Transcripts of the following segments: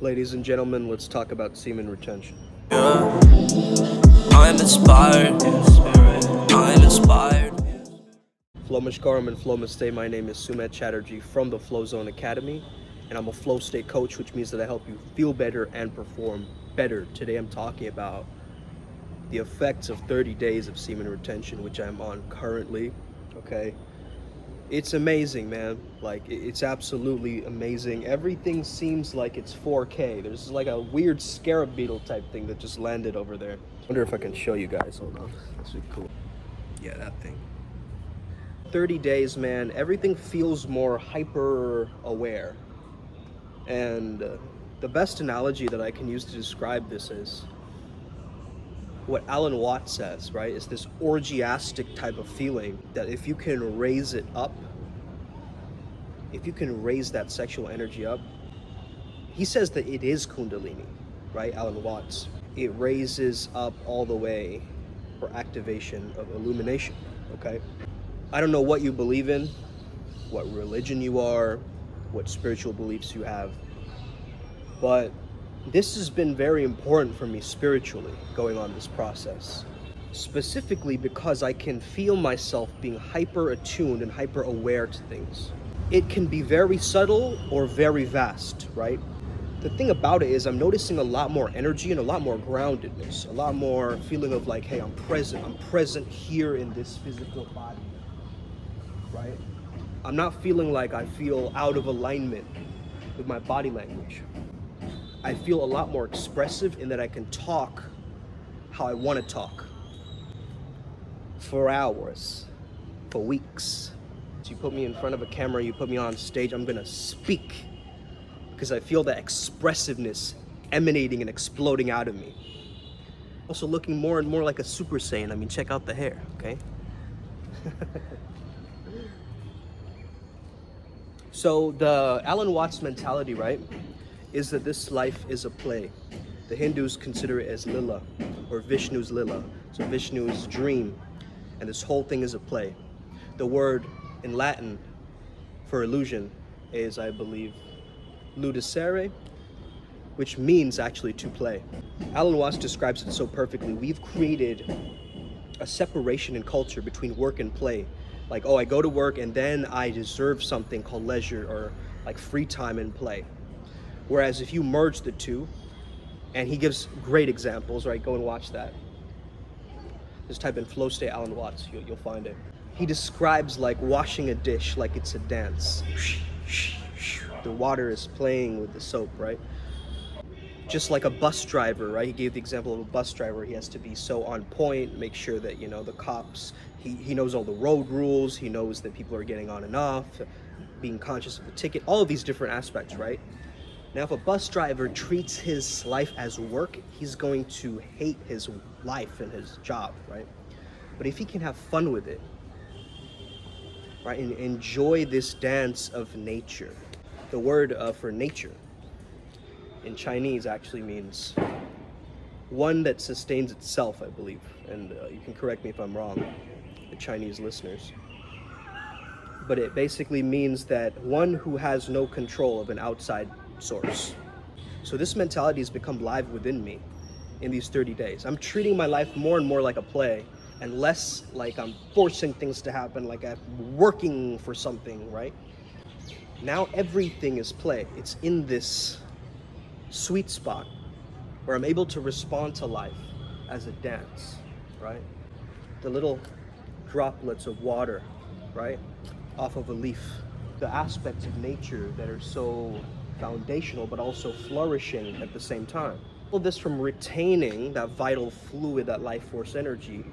Ladies and gentlemen, let's talk about semen retention. Yeah. I'm inspired. I'm inspired. Flomashkaram and Flow Stay. My name is Sumet Chatterjee from the Flow Zone Academy, and I'm a flow state coach, which means that I help you feel better and perform better. Today I'm talking about the effects of 30 days of semen retention, which I'm on currently. Okay, it's amazing, man. Like, it's absolutely amazing. Everything seems like it's 4K. There's like a weird scarab beetle type thing that just landed over there. I wonder if I can show you guys. Hold on. This would be cool. Yeah, that thing. 30 days, man, everything feels more hyper aware. And the best analogy that I can use to describe this is what Alan Watts says, right? It's this orgiastic type of feeling that if you can raise it up, if you can raise that sexual energy up, he says that it is Kundalini, right? Alan Watts. It raises up all the way for activation of illumination, okay? I don't know what you believe in, what religion you are, what spiritual beliefs you have, but this has been very important for me spiritually going on this process, specifically because I can feel myself being hyper attuned and hyper aware to things. It can be very subtle or very vast, right? The thing about it is I'm noticing a lot more energy and a lot more groundedness, a lot more feeling of like, hey, I'm present here in this physical body, right? I'm not feeling like I feel out of alignment with my body language. I feel a lot more expressive in that I can talk how I want to talk for hours, for weeks. So you put me in front of a camera, you put me on stage, I'm gonna speak because I feel that expressiveness emanating and exploding out of me. Also looking more and more like a Super Saiyan. I mean, check out the hair, okay? So the Alan Watts mentality, right, is that this life is a play. The Hindus consider it as Lila, or Vishnu's Lila. So Vishnu's dream, and this whole thing is a play. The word in Latin for illusion is, I believe, ludicere, which means actually to play. Alan Watts describes it so perfectly. We've created a separation in culture between work and play. Like, oh, I go to work and then I deserve something called leisure or like free time and play. Whereas if you merge the two, and he gives great examples, right? Go and watch that. Just type in Flow State Alan Watts, you'll find it. He describes like washing a dish like it's a dance. The water is playing with the soap, right? Just like a bus driver, right? He gave the example of a bus driver. He has to be so on point, make sure that, the cops, he knows all the road rules, he knows that people are getting on and off, being conscious of the ticket, all of these different aspects, right? Now, if a bus driver treats his life as work, he's going to hate his life and his job, right? But if he can have fun with it, right, and enjoy this dance of nature, the word for nature in Chinese actually means one that sustains itself, I believe. And you can correct me if I'm wrong, the Chinese listeners. But it basically means that one who has no control of an outside source. So this mentality has become live within me in these 30 days. I'm treating my life more and more like a play and less like I'm forcing things to happen, like I'm working for something, right? Now everything is play. It's in this sweet spot where I'm able to respond to life as a dance, right? The little droplets of water, right, off of a leaf. The aspects of nature that are so foundational but also flourishing at the same time. All this from retaining that vital fluid, that life force energy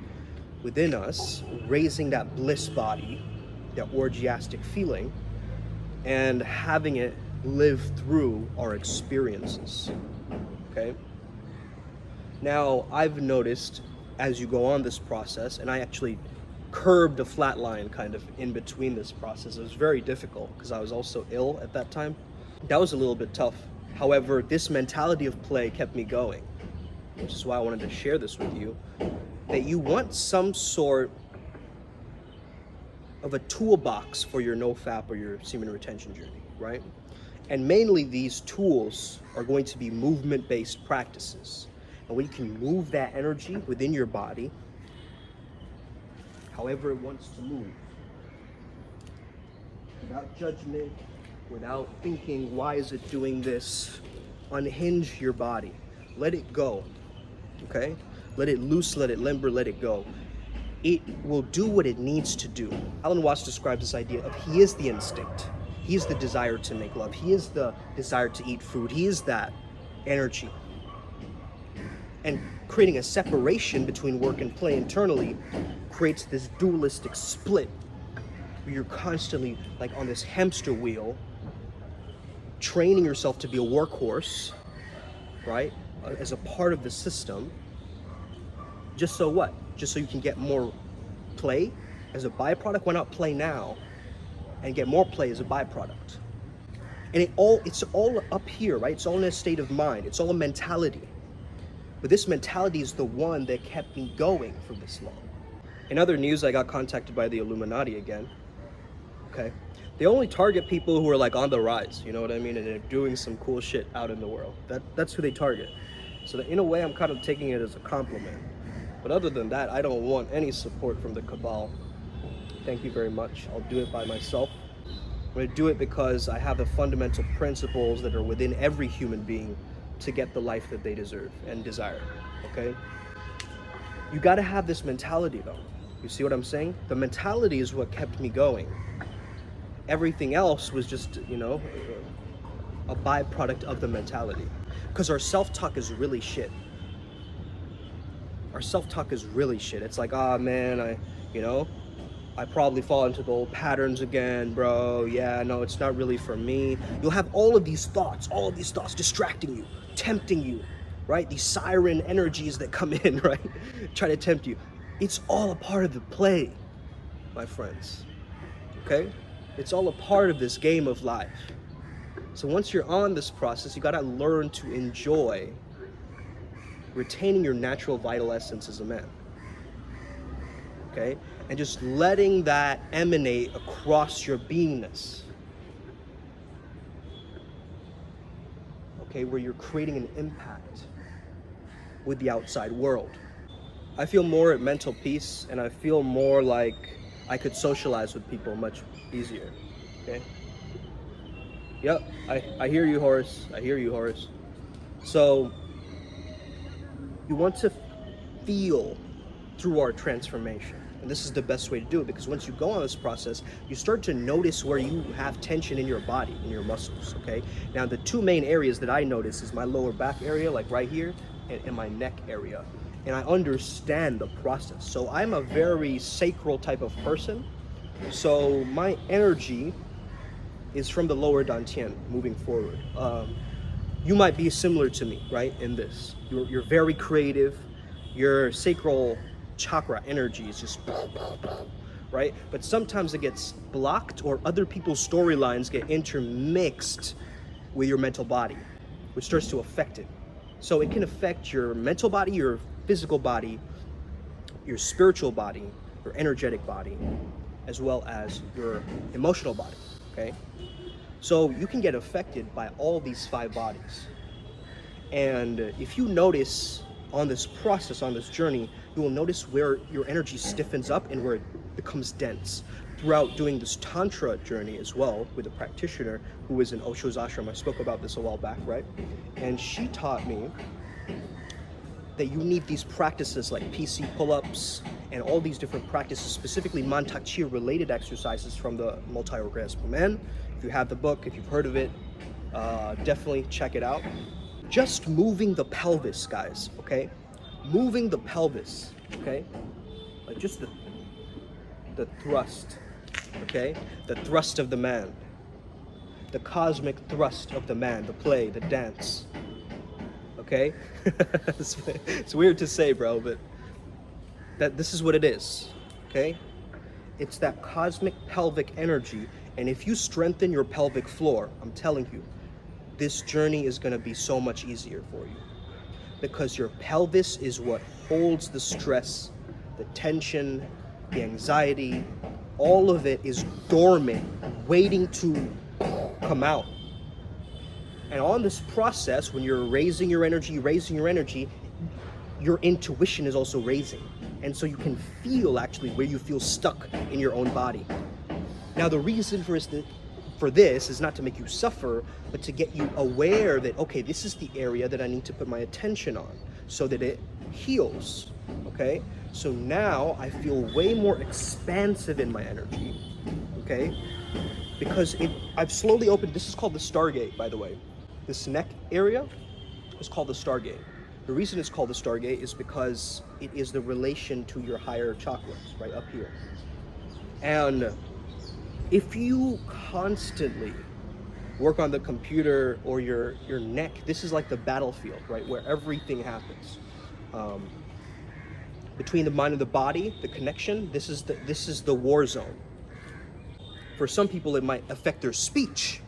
within us, raising that bliss body, that orgiastic feeling, and having it live through our experiences, okay? Now, I've noticed as you go on this process, and I actually curbed a flat line kind of in between this process. It was very difficult because I was also ill at that time. That was a little bit tough. However, this mentality of play kept me going, which is why I wanted to share this with you, that you want some sort of a toolbox for your nofap or your semen retention journey, right? And mainly these tools are going to be movement-based practices. And when you can move that energy within your body, however it wants to move, without judgment, without thinking, why is it doing this? Unhinge your body. Let it go, okay? Let it loose, let it limber, let it go. It will do what it needs to do. Alan Watts describes this idea of he is the instinct. He is the desire to make love. He is the desire to eat food. He is that energy. And creating a separation between work and play internally creates this dualistic split where you're constantly like on this hamster wheel, training yourself to be a workhorse, right? As a part of the system. Just so what? Just so you can get more play as a byproduct? Why not play now and get more play as a byproduct? And it's all up here, right? It's all in a state of mind. It's all a mentality. But this mentality is the one that kept me going for this long. In other news, I got contacted by the Illuminati again. Okay? They only target people who are like on the rise, you know what I mean? And they're doing some cool shit out in the world. That's who they target. So that in a way, I'm kind of taking it as a compliment. But other than that, I don't want any support from the cabal. Thank you very much. I'll do it by myself. I'm going to do it because I have the fundamental principles that are within every human being to get the life that they deserve and desire, okay? You got to have this mentality though. You see what I'm saying? The mentality is what kept me going. Everything else was just, you know, a byproduct of the mentality. Because our self-talk is really shit. Our self-talk is really shit. It's like, ah, man, I probably fall into the old patterns again, bro. Yeah, no, it's not really for me. You'll have all of these thoughts distracting you, tempting you, right? These siren energies that come in, right? Try to tempt you. It's all a part of the play, my friends, okay? It's all a part of this game of life. So once you're on this process, you gotta learn to enjoy retaining your natural vital essence as a man, okay? And just letting that emanate across your beingness, okay? Where you're creating an impact with the outside world. I feel more at mental peace, and I feel more like I could socialize with people much easier, okay? Yep, I hear you, Horace. I hear you, Horace. So, you want to feel through our transformation. And this is the best way to do it, because once you go on this process, you start to notice where you have tension in your body, in your muscles, okay? Now, the two main areas that I notice is my lower back area, like right here, and my neck area. And I understand the process. So I'm a very sacral type of person. So my energy is from the lower dantian moving forward. You might be similar to me, right, in this. You're very creative. Your sacral chakra energy is just, right? But sometimes it gets blocked, or other people's storylines get intermixed with your mental body, which starts to affect it. So it can affect your mental body, your physical body, your spiritual body, your energetic body, as well as your emotional body, okay? So you can get affected by all these 5 bodies. And if you notice on this process, on this journey, you will notice where your energy stiffens up and where it becomes dense. Throughout doing this Tantra journey as well with a practitioner who was in Osho's ashram, I spoke about this a while back, right? And she taught me that you need these practices like PC pull-ups and all these different practices, specifically Mantak Chia related exercises from the Multi-Orgasmic Man. If you have the book, if you've heard of it, definitely check it out. Just moving the pelvis, guys, okay? Moving the pelvis, okay? Like just the thrust, okay? The thrust of the man. The cosmic thrust of the man, the play, the dance. Okay? It's weird to say, bro, but this is what it is, okay? It's that cosmic pelvic energy, and if you strengthen your pelvic floor, I'm telling you, this journey is gonna be so much easier for you, because your pelvis is what holds the stress, the tension, the anxiety, all of it is dormant, waiting to come out. And on this process, when you're raising your energy, your intuition is also raising. And so you can feel actually where you feel stuck in your own body. Now, the reason for this is not to make you suffer, but to get you aware that, okay, this is the area that I need to put my attention on so that it heals, okay? So now I feel way more expansive in my energy, okay? Because I've slowly opened, this is called the Stargate, by the way. This neck area is called the Stargate. The reason it's called the Stargate is because it is the relation to your higher chakras, right up here. And if you constantly work on the computer or your neck, this is like the battlefield, right, where everything happens. Between the mind and the body, the connection, this is the war zone. For some people, it might affect their speech,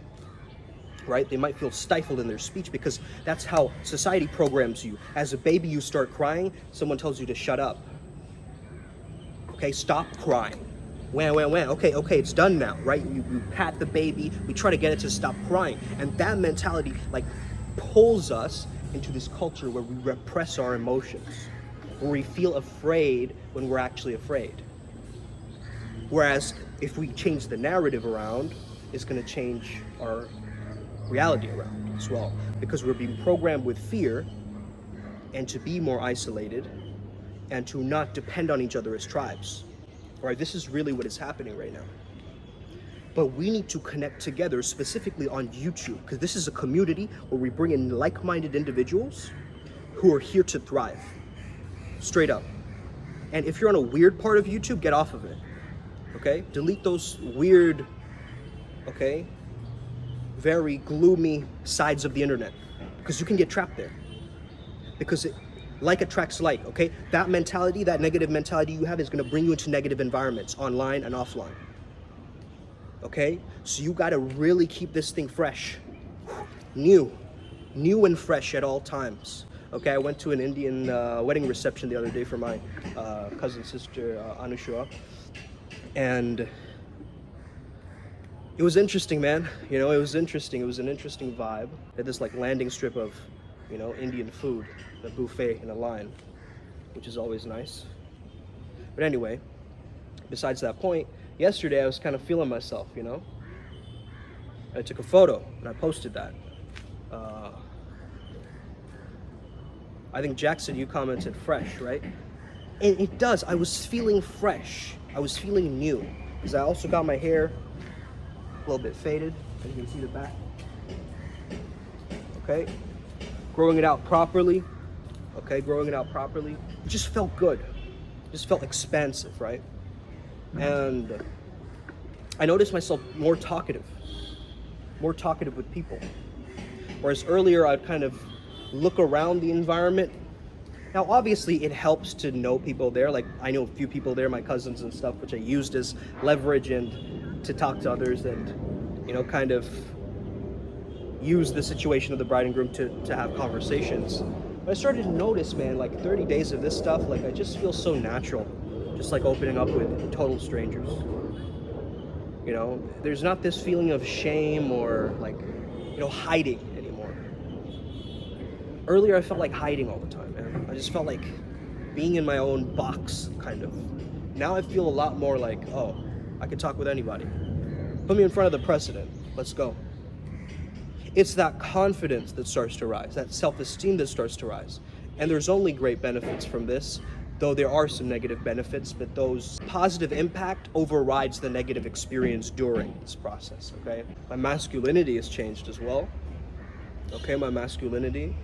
right? They might feel stifled in their speech because that's how society programs you. As a baby, you start crying, someone tells you to shut up. Okay, stop crying. When, okay, it's done now, right? You pat the baby, we try to get it to stop crying. And that mentality like pulls us into this culture where we repress our emotions, where we feel afraid when we're actually afraid. Whereas if we change the narrative around, it's gonna change our reality around as well. Because we're being programmed with fear and to be more isolated and to not depend on each other as tribes. All right, this is really what is happening right now. But we need to connect together specifically on YouTube, because this is a community where we bring in like-minded individuals who are here to thrive, straight up. And if you're on a weird part of YouTube, get off of it, okay? Delete those weird, okay, very gloomy sides of the internet, because you can get trapped there. Because like attracts like, okay? That mentality, that negative mentality you have is gonna bring you into negative environments, online and offline. Okay? So you gotta really keep this thing fresh. New and fresh at all times. Okay, I went to an Indian wedding reception the other day for my cousin sister, Anushua. And it was interesting, man. You know, it was interesting. It was an interesting vibe. At this like landing strip of, you know, Indian food, the buffet in a line, which is always nice. But anyway, besides that point, yesterday I was kind of feeling myself, you know? I took a photo and I posted that. I think Jackson, you commented fresh, right? And it does, I was feeling fresh. I was feeling new. Because I also got my hair a little bit faded, as you can see the back. Okay? Growing it out properly. Okay, growing it out properly. It just felt good. It just felt expansive, right? And I noticed myself more talkative with people. Whereas earlier I'd kind of look around the environment. Now obviously it helps to know people there. Like I know a few people there, my cousins and stuff, which I used as leverage and to talk to others and, you know, kind of use the situation of the bride and groom to have conversations. But I started to notice, man, like 30 days of this stuff, like I just feel so natural. Just like opening up with total strangers. You know, there's not this feeling of shame or like, you know, hiding anymore. Earlier I felt like hiding all the time, man. I just felt like being in my own box, kind of. Now I feel a lot more like, oh, I could talk with anybody. Put me in front of the president. Let's go. It's that confidence that starts to rise, that self-esteem that starts to rise. And there's only great benefits from this, though there are some negative benefits, but those positive impact overrides the negative experience during this process, okay? My masculinity has changed as well, okay, my masculinity.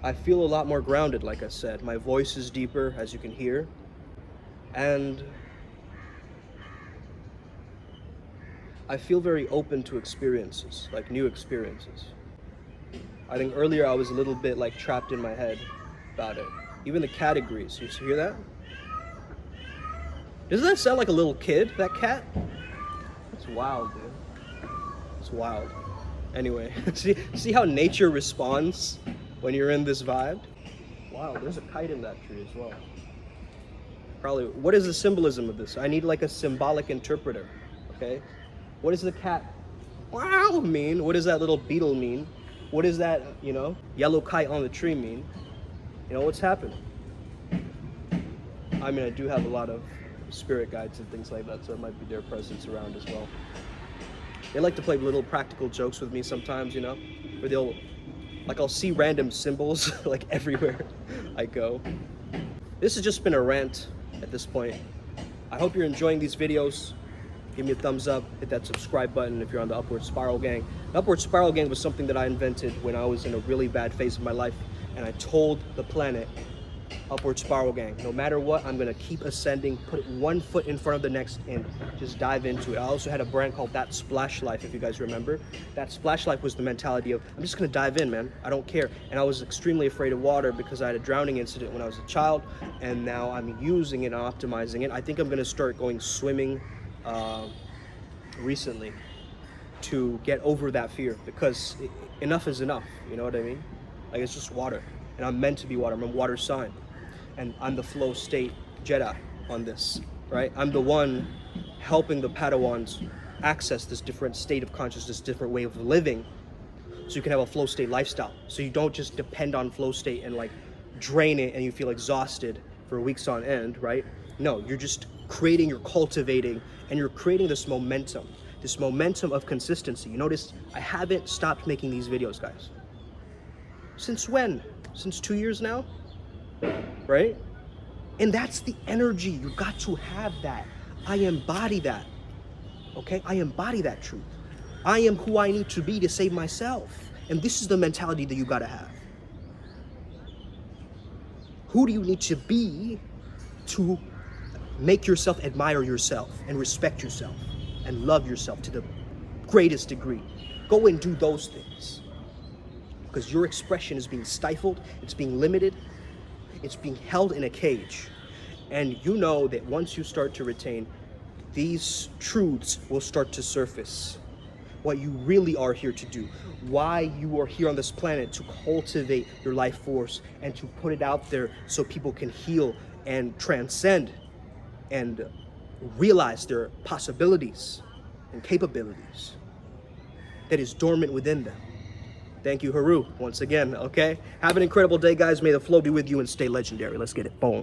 I feel a lot more grounded, like I said. My voice is deeper, as you can hear. And I feel very open to experiences, like new experiences. I think earlier I was a little bit like trapped in my head about it. Even the categories, you hear that? Doesn't that sound like a little kid, that cat? That's wild, dude. It's wild. Anyway, see how nature responds when you're in this vibe? Wow, there's a kite in that tree as well. Probably, what is the symbolism of this? I need like a symbolic interpreter, okay? What does the cat wow mean? What does that little beetle mean? What does that, yellow kite on the tree mean? What's happened? I mean, I do have a lot of spirit guides and things like that, so it might be their presence around as well. They like to play little practical jokes with me sometimes, where I'll see random symbols like everywhere I go. This has just been a rant at this point. I hope you're enjoying these videos. Give me a thumbs up, hit that subscribe button if you're on the Upward Spiral Gang. The Upward Spiral Gang was something that I invented when I was in a really bad phase of my life, and I told the planet, Upward Spiral Gang, no matter what, I'm gonna keep ascending, put one foot in front of the next, and just dive into it. I also had a brand called That Splash Life, if you guys remember. That Splash Life was the mentality of, I'm just gonna dive in, man, I don't care. And I was extremely afraid of water because I had a drowning incident when I was a child, and now I'm using it and optimizing it. I think I'm gonna start going swimming recently to get over that fear, because enough is enough, you know what I mean? Like, it's just water, and I'm meant to be water. I'm a water sign, and I'm the flow state Jedi on this, right? I'm the one helping the Padawans access this different state of consciousness, different way of living, so you can have a flow state lifestyle. So you don't just depend on flow state and like drain it and you feel exhausted for weeks on end, right? No, you're just creating, you're cultivating, and you're creating this momentum of consistency. You notice I haven't stopped making these videos, guys. Since when? Since 2 years now, right? And that's the energy. You got to have that. I embody that, okay? I embody that truth. I am who I need to be to save myself. And this is the mentality that you gotta have. Who do you need to be to make yourself admire yourself and respect yourself and love yourself to the greatest degree? Go and do those things, because your expression is being stifled, it's being limited, it's being held in a cage. And you know that once you start to retain, these truths will start to surface. What you really are here to do, why you are here on this planet, to cultivate your life force and to put it out there so people can heal and transcend and realize their possibilities and capabilities that is dormant within them. Thank you, Haru, once again, okay? Have an incredible day, guys. May the flow be with you and stay legendary. Let's get it. Boom.